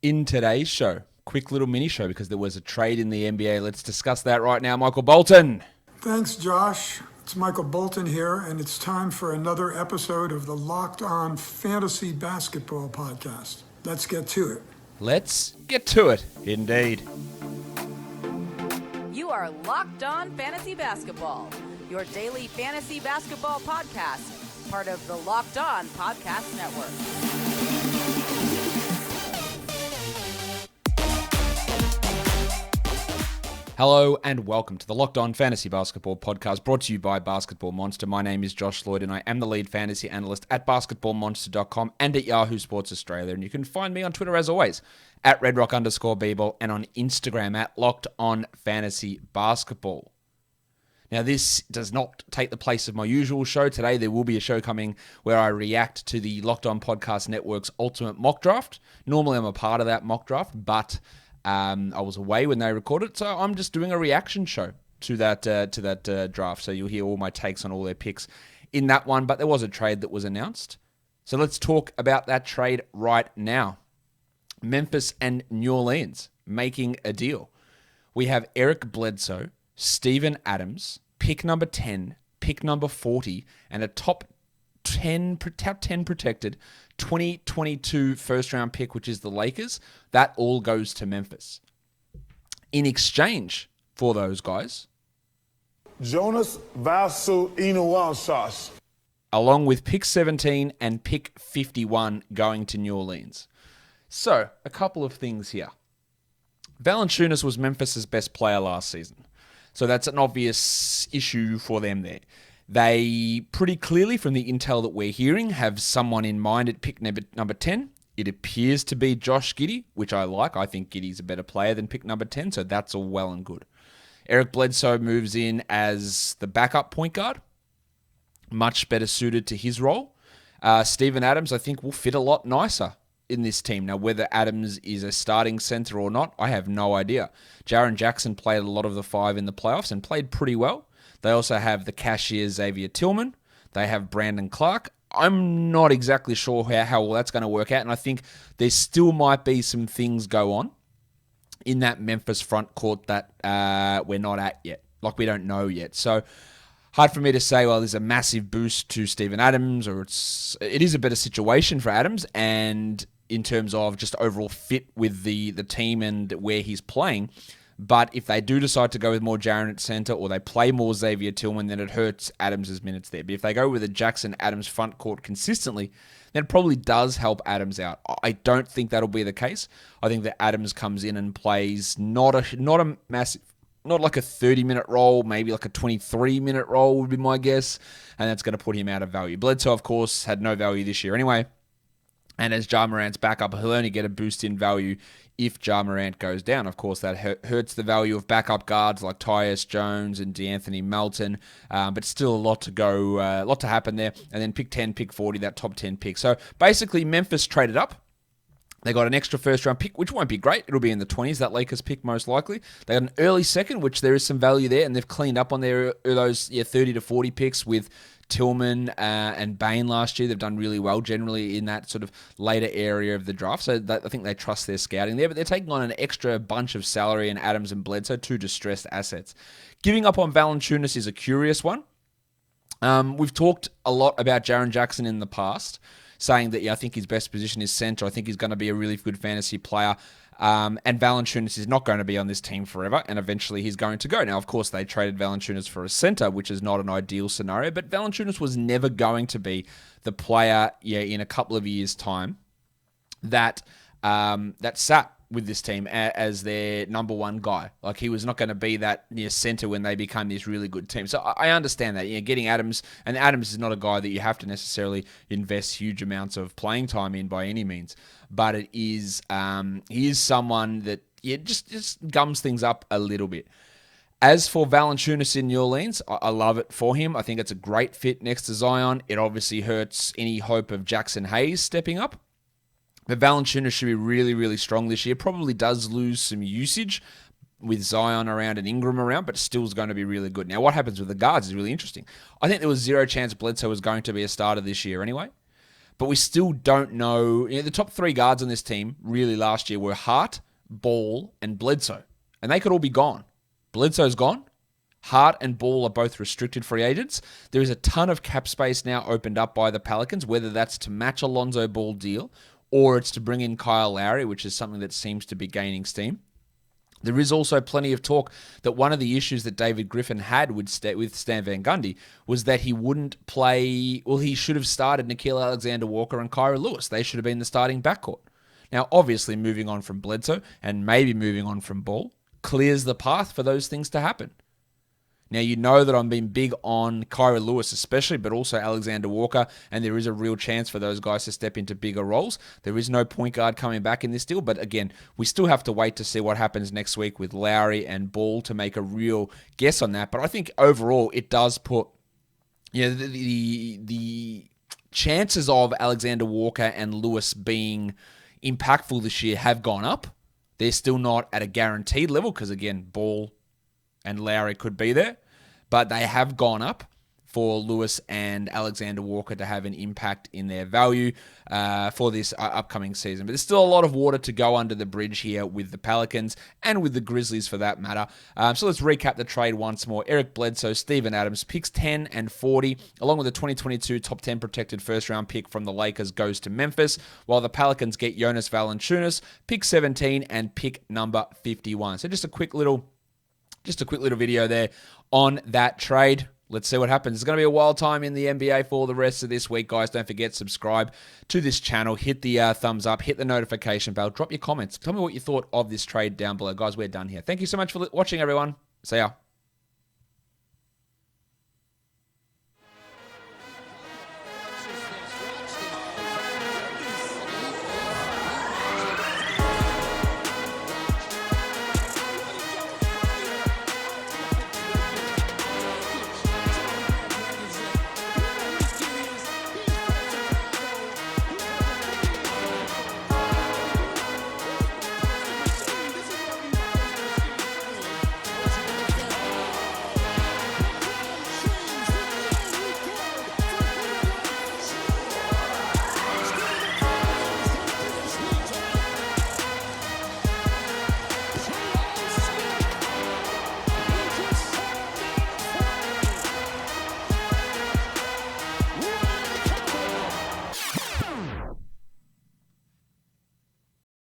In today's show, quick little mini show because there was a trade in the NBA. Let's discuss that right now. Michael Bolton. Thanks, Josh. It's Michael Bolton here, and it's time for another episode of the Locked On Fantasy Basketball Podcast. Let's get to it. Let's get to it, indeed. You are Locked On Fantasy Basketball, your daily fantasy basketball podcast, part of the Locked On Podcast Network. Hello and welcome to the Locked On Fantasy Basketball Podcast, brought to you by Basketball Monster. My name is Josh Lloyd and I am the lead fantasy analyst at basketballmonster.com and at Yahoo Sports Australia. And you can find me on Twitter as always at redrock_bball and on Instagram at Locked On Fantasy Basketball. Now, this does not take the place of my usual show. Today, there will be a show coming where I react to the Locked On Podcast Network's Ultimate Mock Draft. Normally, I'm a part of that mock draft, but I was away when they recorded it, so I'm just doing a reaction show to that draft. So you'll hear all my takes on all their picks in that one. But there was a trade that was announced, so let's talk about that trade right now. Memphis and New Orleans making a deal. We have Eric Bledsoe, Steven Adams, pick number 10, pick number 40, and a top 10 protected 2022 first-round pick, which is the Lakers. That all goes to Memphis. In exchange for those guys, Jonas Valanciunas, along with pick 17 and pick 51 going to New Orleans. So, a couple of things here. Valanciunas was Memphis' best player last season. So that's an obvious issue for them there. They pretty clearly, from the intel that we're hearing, have someone in mind at pick number 10. It appears to be Josh Giddey, which I like. I think Giddey's a better player than pick number 10, so that's all well and good. Eric Bledsoe moves in as the backup point guard, much better suited to his role. Steven Adams, I think, will fit a lot nicer in this team. Now, whether Adams is a starting center or not, I have no idea. Jaren Jackson played a lot of the five in the playoffs and played pretty well. They also have the cashier Xavier Tillman. They have Brandon Clark. I'm not exactly sure how well that's going to work out, and I think there still might be some things go on in that Memphis front court that we're not at yet. Like, we don't know yet. So, hard for me to say, well, there's a massive boost to Steven Adams, or it is a better situation for Adams, and in terms of just overall fit with the team and where he's playing. But if they do decide to go with more Jaren at center, or they play more Xavier Tillman, then it hurts Adams' minutes there. But if they go with a Jackson-Adams front court consistently, then it probably does help Adams out. I don't think that'll be the case. I think that Adams comes in and plays not a massive, not like a 30-minute role, maybe like a 23-minute role would be my guess, and that's going to put him out of value. Bledsoe, of course, had no value this year anyway. And as Ja Morant's backup, he'll only get a boost in value if Ja Morant goes down. Of course, that hurts the value of backup guards like Tyus Jones and DeAnthony Melton, but still a lot to happen there. And then pick 10, pick 40, that top 10 pick. So basically, Memphis traded up. They got an extra first-round pick, which won't be great. It'll be in the 20s, that Lakers pick most likely. They got an early second, which there is some value there, and they've cleaned up on those 30 to 40 picks with Tillman and Bain last year. They've done really well generally in that sort of later area of the draft. So I think they trust their scouting there, but they're taking on an extra bunch of salary in Adams and Bledsoe, two distressed assets. Giving up on Valanciunas is a curious one. We've talked a lot about Jaren Jackson in the past, saying that, I think his best position is center. I think he's going to be a really good fantasy player. And Valanciunas is not going to be on this team forever, and eventually he's going to go. Now, of course, they traded Valanciunas for a center, which is not an ideal scenario, but Valanciunas was never going to be the player in a couple of years' time that sat with this team as their number one guy. Like, he was not going to be that near center when they become this really good team. So I understand that. Getting Adams, and Adams is not a guy that you have to necessarily invest huge amounts of playing time in by any means. But it is, he is someone that just gums things up a little bit. As for Valanciunas in New Orleans, I love it for him. I think it's a great fit next to Zion. It obviously hurts any hope of Jackson Hayes stepping up. But Valanciunas should be really, really strong this year. Probably does lose some usage with Zion around and Ingram around, but still is going to be really good. Now, what happens with the guards is really interesting. I think there was zero chance Bledsoe was going to be a starter this year anyway. But we still don't know. The top 3 guards on this team really last year were Hart, Ball, and Bledsoe. And they could all be gone. Bledsoe's gone. Hart and Ball are both restricted free agents. There is a ton of cap space now opened up by the Pelicans, whether that's to match a Lonzo Ball deal or it's to bring in Kyle Lowry, which is something that seems to be gaining steam. There is also plenty of talk that one of the issues that David Griffin had with Stan Van Gundy was that he wouldn't play. Well, he should have started Nickeil Alexander-Walker and Kyra Lewis. They should have been the starting backcourt. Now, obviously, moving on from Bledsoe and maybe moving on from Ball clears the path for those things to happen. Now, you know that I'm being big on Kyra Lewis especially, but also Alexander Walker, and there is a real chance for those guys to step into bigger roles. There is no point guard coming back in this deal, but again, we still have to wait to see what happens next week with Lowry and Ball to make a real guess on that. But I think overall, it does put the chances of Alexander Walker and Lewis being impactful this year have gone up. They're still not at a guaranteed level because, again, Ball and Lowry could be there, but they have gone up for Lewis and Alexander Walker to have an impact in their value for this upcoming season. But there's still a lot of water to go under the bridge here with the Pelicans and with the Grizzlies for that matter. So let's recap the trade once more. Eric Bledsoe, Steven Adams, picks 10 and 40, along with a 2022 top 10 protected first-round pick from the Lakers goes to Memphis, while the Pelicans get Jonas Valanciunas, pick 17 and pick number 51. So just a quick little video there on that trade. Let's see what happens. It's going to be a wild time in the NBA for the rest of this week, guys. Don't forget, subscribe to this channel. Hit the thumbs up. Hit the notification bell. Drop your comments. Tell me what you thought of this trade down below. Guys, we're done here. Thank you so much for watching, everyone. See ya.